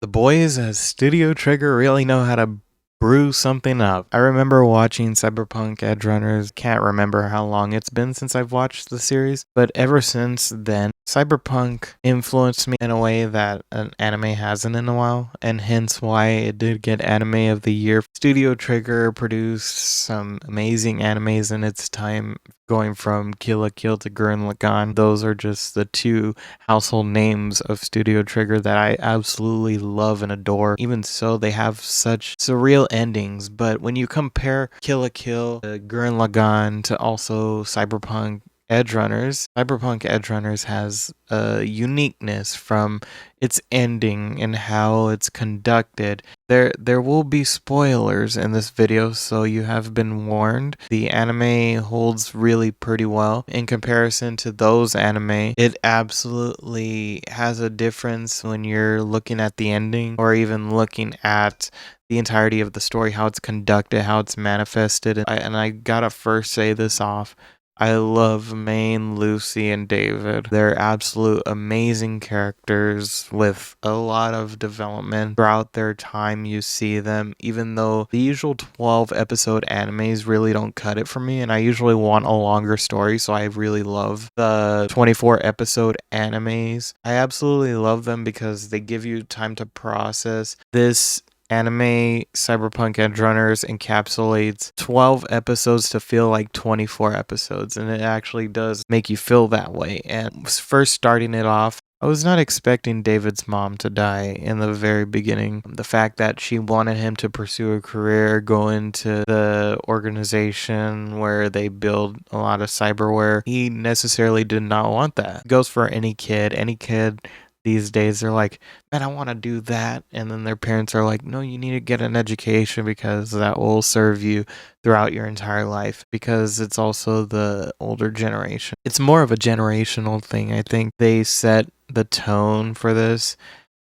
The boys at Studio Trigger really know how to brew something up. I remember watching Cyberpunk Edgerunners. Can't remember how long it's been since I've watched the series, but ever since then, Cyberpunk influenced me in a way that an anime hasn't in a while, and hence why it did get Anime of the Year. Studio Trigger produced some amazing animes in its time, going from Kill la Kill to Gurren Lagann. Those are just the two household names of Studio Trigger that I absolutely love and adore. Even so, they have such surreal endings, but when you compare Kill la Kill to Gurren Lagann to also Cyberpunk Edgerunners has a uniqueness from its ending and how it's conducted. There will be spoilers in this video, so you have been warned. The anime holds really pretty well in comparison to those anime. It absolutely has a difference when you're looking at the ending or even looking at the entirety of the story, how it's conducted, how it's manifested. And I gotta first say this off. I love Maine, Lucy, and David. They're absolute amazing characters with a lot of development throughout their time. You see them, even though the usual 12 episode animes really don't cut it for me, and I usually want a longer story, so I really love the 24 episode animes. I absolutely love them because they give you time to process. This anime Cyberpunk Edgerunners encapsulates 12 episodes to feel like 24 episodes, and it actually does make you feel that way. And first starting it off, I was not expecting David's mom to die in the very beginning. The fact that she wanted him to pursue a career, go into the organization where they build a lot of cyberware, he necessarily did not want that. It goes for any kid. Any kid these days, they're like, man, I want to do that. And then their parents are like, no, you need to get an education because that will serve you throughout your entire life, because it's also the older generation. It's more of a generational thing. I think they set the tone for this.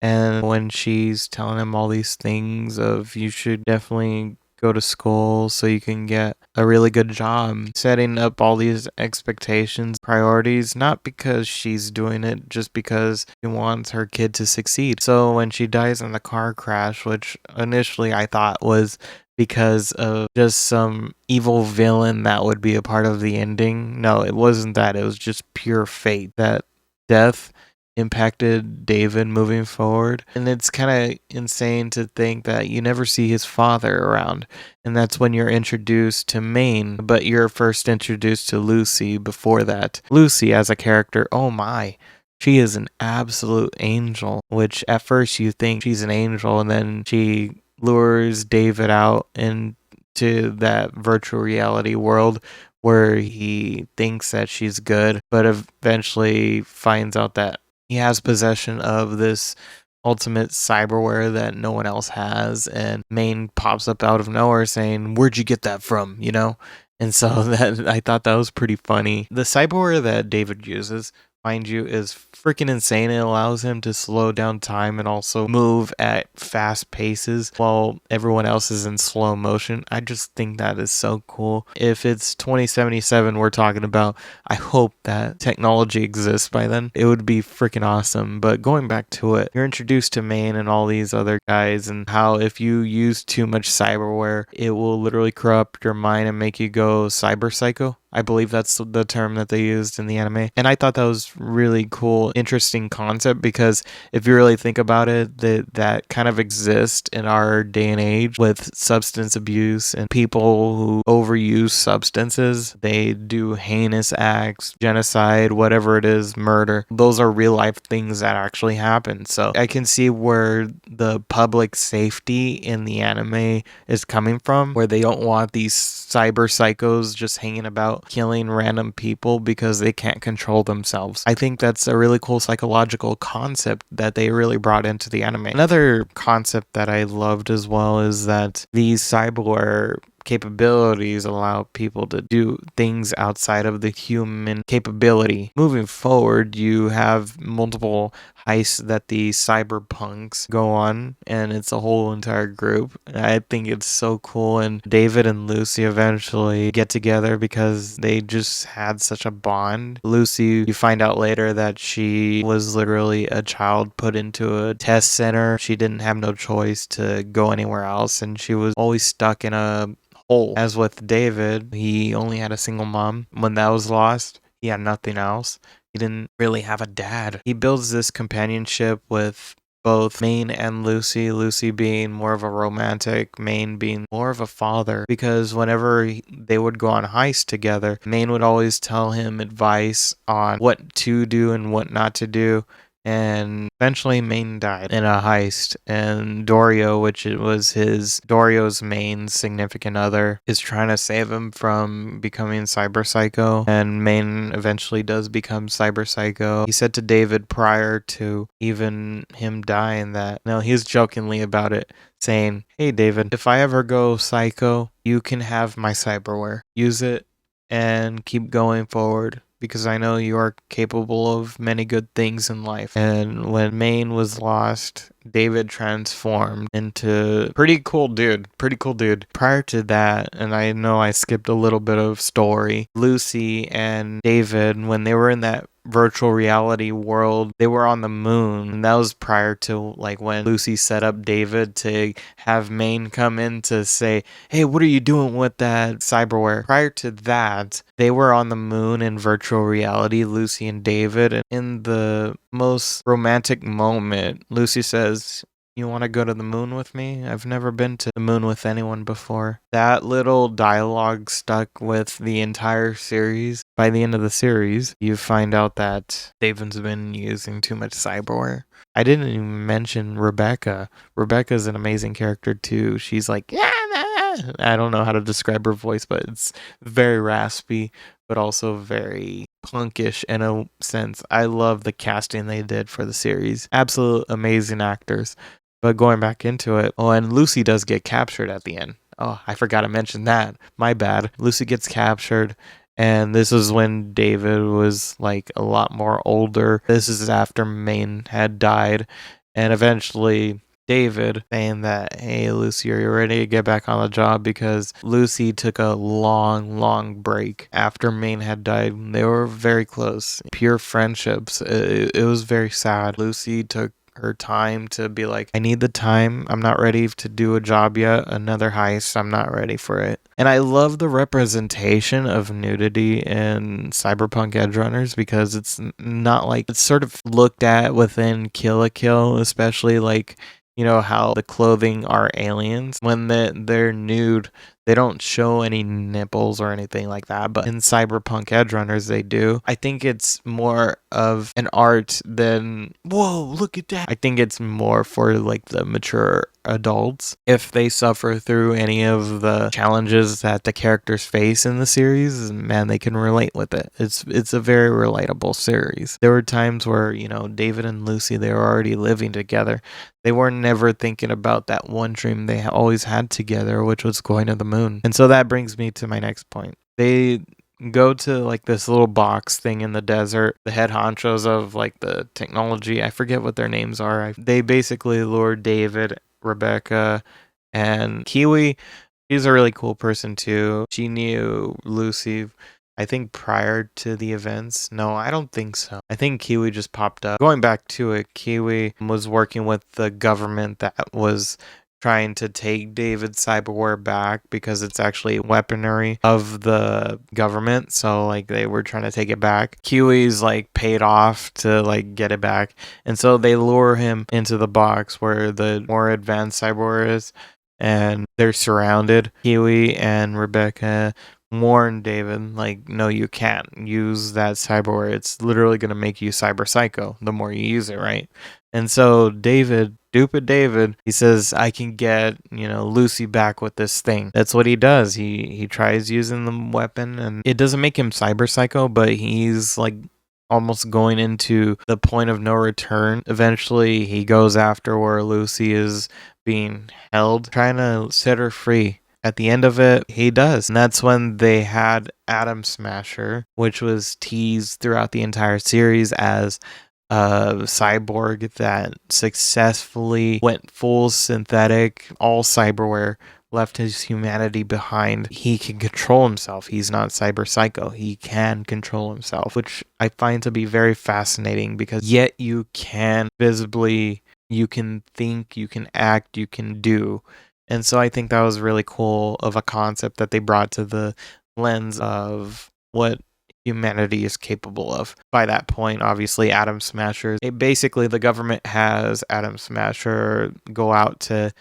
And when she's telling him all these things of you should definitely go to school so you can get a really good job, setting up all these expectations, priorities, not because she's doing it, just because she wants her kid to succeed. So when she dies in the car crash, which initially I thought was because of just some evil villain that would be a part of the ending, no, it wasn't that. It was just pure fate. That death impacted David moving forward. And it's kind of insane to think that you never see his father around. And that's when you're introduced to Maine, but you're first introduced to Lucy before that. Lucy as a character, oh my. She is an absolute angel, which at first you think she's an angel, and then she lures David out into that virtual reality world where he thinks that she's good, but eventually finds out that he has possession of this ultimate cyberware that no one else has, and Maine pops up out of nowhere saying, "Where'd you get that from?" You know? And so that I thought that was pretty funny. The cyberware that David uses, mind you, is freaking insane. It allows him to slow down time and also move at fast paces while everyone else is in slow motion. I just think that is so cool. If it's 2077 we're talking about, I hope that technology exists by then. It would be freaking awesome. But going back to it, you're introduced to Maine and all these other guys, and how if you use too much cyberware, it will literally corrupt your mind and make you go cyber psycho. I believe that's the term that they used in the anime. And I thought that was really cool, interesting concept, because if you really think about it, that kind of exists in our day and age with substance abuse and people who overuse substances. They do heinous acts, genocide, whatever it is, murder. Those are real life things that actually happen. So I can see where the public safety in the anime is coming from, where they don't want these cyber psychos just hanging about killing random people because they can't control themselves. I think that's a really cool psychological concept that they really brought into the anime. Another concept that I loved as well is that these cyberware capabilities allow people to do things outside of the human capability. Moving forward, you have multiple heists that the cyberpunks go on, and it's a whole entire group. I think it's so cool, and David and Lucy eventually get together because they just had such a bond. Lucy, you find out later that she was literally a child put into a test center. She didn't have no choice to go anywhere else, and she was always stuck in a hole. As with David, he only had a single mom. When that was lost, he had nothing else. He didn't really have a dad. He builds this companionship with both Maine and Lucy, Lucy being more of a romantic, Maine being more of a father, because whenever they would go on heists together, Maine would always tell him advice on what to do and what not to do. And eventually Maine died in a heist, and Dorio, which it was Dorio's main significant other, is trying to save him from becoming Cyber Psycho, and Maine eventually does become Cyber Psycho. He said to David prior to even him dying that, no, he's jokingly about it, saying, "Hey David, if I ever go psycho, you can have my cyberware. Use it and keep going forward, because I know you are capable of many good things in life." And when Maine was lost, David transformed into pretty cool dude. Prior to that, and I know I skipped a little bit of story, Lucy and David, when they were in that virtual reality world, they were on the moon, and that was prior to like when Lucy set up David to have Maine come in to say, "Hey, what are you doing with that cyberware?" Prior to that, they were on the moon in virtual reality, Lucy and David, and in the most romantic moment, Lucy says, "You want to go to the moon with me? I've never been to the moon with anyone before." That little dialogue stuck with the entire series. By the end of the series, you find out that David's been using too much cyberware. I didn't even mention Rebecca. Rebecca's an amazing character too. She's like, "Yeah, nah." I don't know how to describe her voice, but it's very raspy, but also very punkish in a sense. I love the casting they did for the series. Absolute amazing actors. But going back into it, oh, and Lucy does get captured at the end. Oh, I forgot to mention that. My bad. Lucy gets captured, and this is when David was like a lot more older. This is after Maine had died, and eventually David saying that, "Hey Lucy, are you ready to get back on the job?" Because Lucy took a long break after Maine had died. They were very close, pure friendships. It was very sad. Lucy took her time to be like, "I need the time. I'm not ready to do a job yet. Another heist. I'm not ready for it." And I love the representation of nudity in Cyberpunk Edgerunners, because it's not like it's sort of looked at within Kill la Kill, especially like, you know, how the clothing are aliens. When they're nude, they don't show any nipples or anything like that, but in Cyberpunk Edgerunners, they do. I think it's more of an art than, "Whoa, look at that." I think it's more for like the mature adults. If they suffer through any of the challenges that the characters face in the series, man, they can relate with it. It's a very relatable series. There were times where, you know, David and Lucy, they were already living together. They were never thinking about that one dream they always had together, which was going to the moon. And so that brings me to my next point. They go to like this little box thing in the desert. The head honchos of like the technology, I forget what their names are. They basically lure David, Rebecca, and Kiwi. She's a really cool person too. She knew Lucy, I think, prior to the events. No, I don't think so. I think Kiwi just popped up. Going back to it, Kiwi was working with the government that was trying to take David's cyberware back, because it's actually weaponry of the government. So like they were trying to take it back. Kiwi's like paid off to like get it back. And so they lure him into the box where the more advanced cyberware is, and they're surrounded. Kiwi and Rebecca warn David, like, "No, you can't use that cyberware. It's literally going to make you cyber psycho the more you use it," right? And so David, stupid David, he says, "I can get, you know, Lucy back with this thing." That's what he does. He tries using the weapon, and it doesn't make him cyber psycho, but he's like almost going into the point of no return. Eventually, he goes after where Lucy is being held, trying to set her free. at the end of it, he does. And that's when they had Atom Smasher, which was teased throughout the entire series as a cyborg that successfully went full synthetic, all cyberware, left his humanity behind. He can control himself. He's not cyber psycho. He can control himself, which I find to be very fascinating because yet you can visibly, you can think, you can act, you can do. And so I think that was really cool of a concept that they brought to the lens of what humanity is capable of. By that point, obviously, Atom Smasher, basically the government has Atom Smasher go out to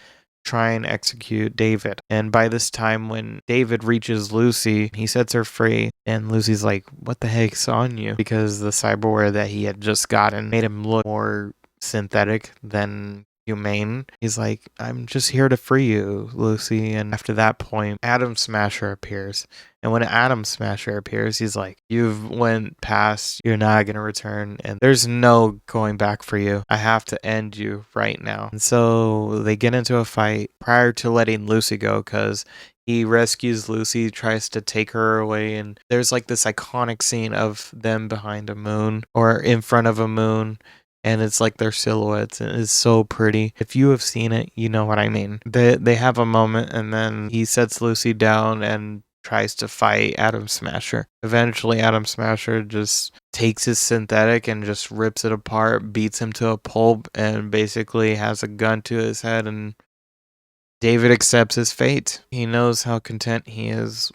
try and execute David. And by this time, when David reaches Lucy, he sets her free. And Lucy's like, what the heck's on you? Because the cyberware that he had just gotten made him look more synthetic than humane. He's like, I'm just here to free you, Lucy. And after that point, Atom Smasher appears. And when Atom Smasher appears, he's like, you've went past, you're not gonna return, and there's no going back for you. I have to end you right now. And so they get into a fight prior to letting Lucy go, because he rescues Lucy, tries to take her away, and there's like this iconic scene of them behind a moon or in front of a moon. And it's like their silhouettes, and it's so pretty. If you have seen it, you know what I mean. They have a moment, and then he sets Lucy down and tries to fight Atom Smasher. Eventually, Atom Smasher just takes his synthetic and just rips it apart, beats him to a pulp, and basically has a gun to his head, and David accepts his fate. He knows how content he is,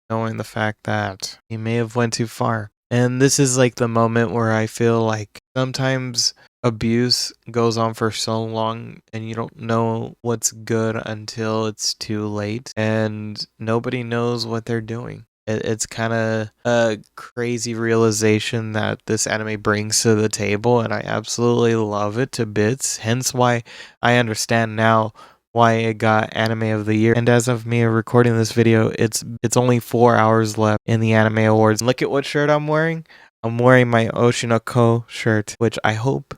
knowing the fact that he may have went too far. And this is like the moment where I feel like sometimes abuse goes on for so long and you don't know what's good until it's too late and nobody knows what they're doing. It's kind of a crazy realization that this anime brings to the table, and I absolutely love it to bits. Hence why I understand now why it got Anime of the Year. And as of me recording this video, it's only 4 hours left in the Anime Awards. Look at what shirt I'm wearing. I'm wearing my Oshinoko shirt, which I hope,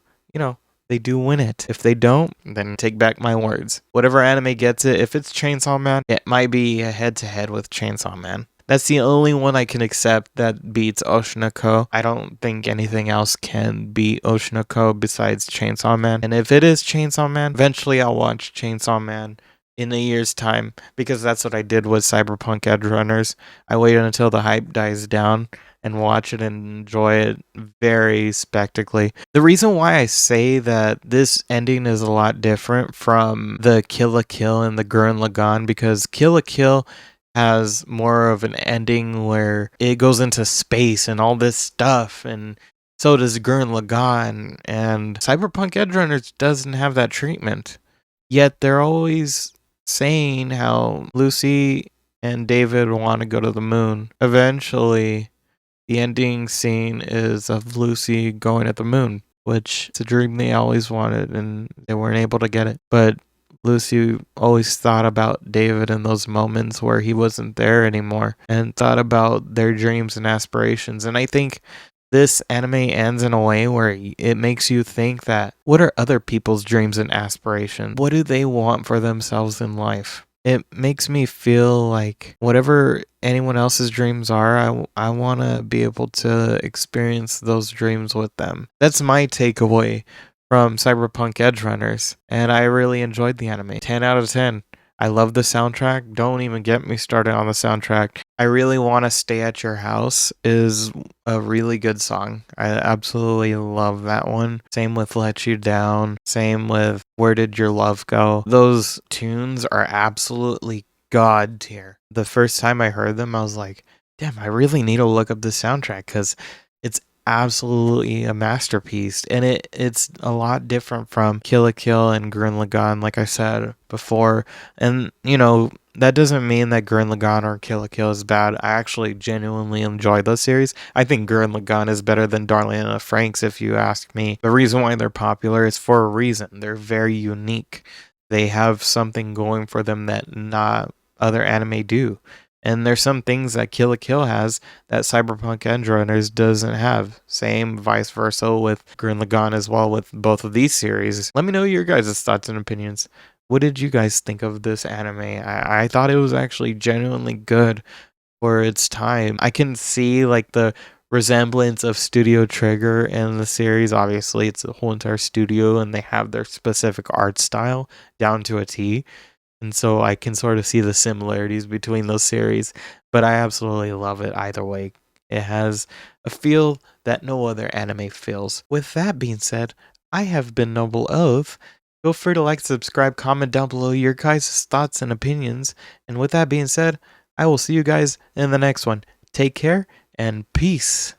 they do win it. If they don't, then take back my words. Whatever anime gets it, if it's Chainsaw Man, it might be a head-to-head with Chainsaw Man. That's the only one I can accept that beats Oshinoko. I don't think anything else can beat Oshinoko besides Chainsaw Man. And if it is Chainsaw Man, eventually I'll watch Chainsaw Man in a year's time, because that's what I did with Cyberpunk Edgerunners. I waited until the hype dies down and watch it and enjoy it very spectacularly. The reason why I say that this ending is a lot different from the Kill la Kill and the Gurren Lagann, because Kill la Kill has more of an ending where it goes into space and all this stuff, and so does Gurren Lagann, and Cyberpunk Edgerunners doesn't have that treatment. Yet they're always saying how Lucy and David want to go to the moon. Eventually, the ending scene is of Lucy going at the moon, which is a dream they always wanted, and they weren't able to get it. But Lucy always thought about David in those moments where he wasn't there anymore, and thought about their dreams and aspirations. And I think this anime ends in a way where it makes you think that, what are other people's dreams and aspirations? What do they want for themselves in life? It makes me feel like whatever anyone else's dreams are, I want to be able to experience those dreams with them. That's my takeaway from Cyberpunk Edgerunners, and I really enjoyed the anime. 10 out of 10. I love the soundtrack. Don't even get me started on the soundtrack. I Really Want to Stay at Your House is a really good song. I absolutely love that one. Same with Let You Down. Same with Where Did Your Love Go? Those tunes are absolutely god tier. The first time I heard them, I was like, damn, I really need to look up the soundtrack, because it's absolutely a masterpiece, and it's a lot different from Kill la Kill and Gurren Lagann, like I said before. And that doesn't mean that Gurren Lagann or Kill la Kill is bad. I actually genuinely enjoy those series. I think Gurren Lagann is better than Darling in the Franxx, if you ask me. The reason why they're popular is for a reason. They're very unique. They have something going for them that not other anime do. And there's some things that Kill la Kill has that Cyberpunk Edgerunners doesn't have. Same vice versa with Gurren Lagann as well with both of these series. Let me know your guys' thoughts and opinions. What did you guys think of this anime? I thought it was actually genuinely good for its time. I can see like the resemblance of Studio Trigger in the series. Obviously, it's a whole entire studio and they have their specific art style down to a T. And so I can sort of see the similarities between those series, but I absolutely love it either way. It has a feel that no other anime feels. With that being said, I have been Noble Oath. Feel free to like, subscribe, comment down below your guys' thoughts and opinions. And with that being said, I will see you guys in the next one. Take care and peace.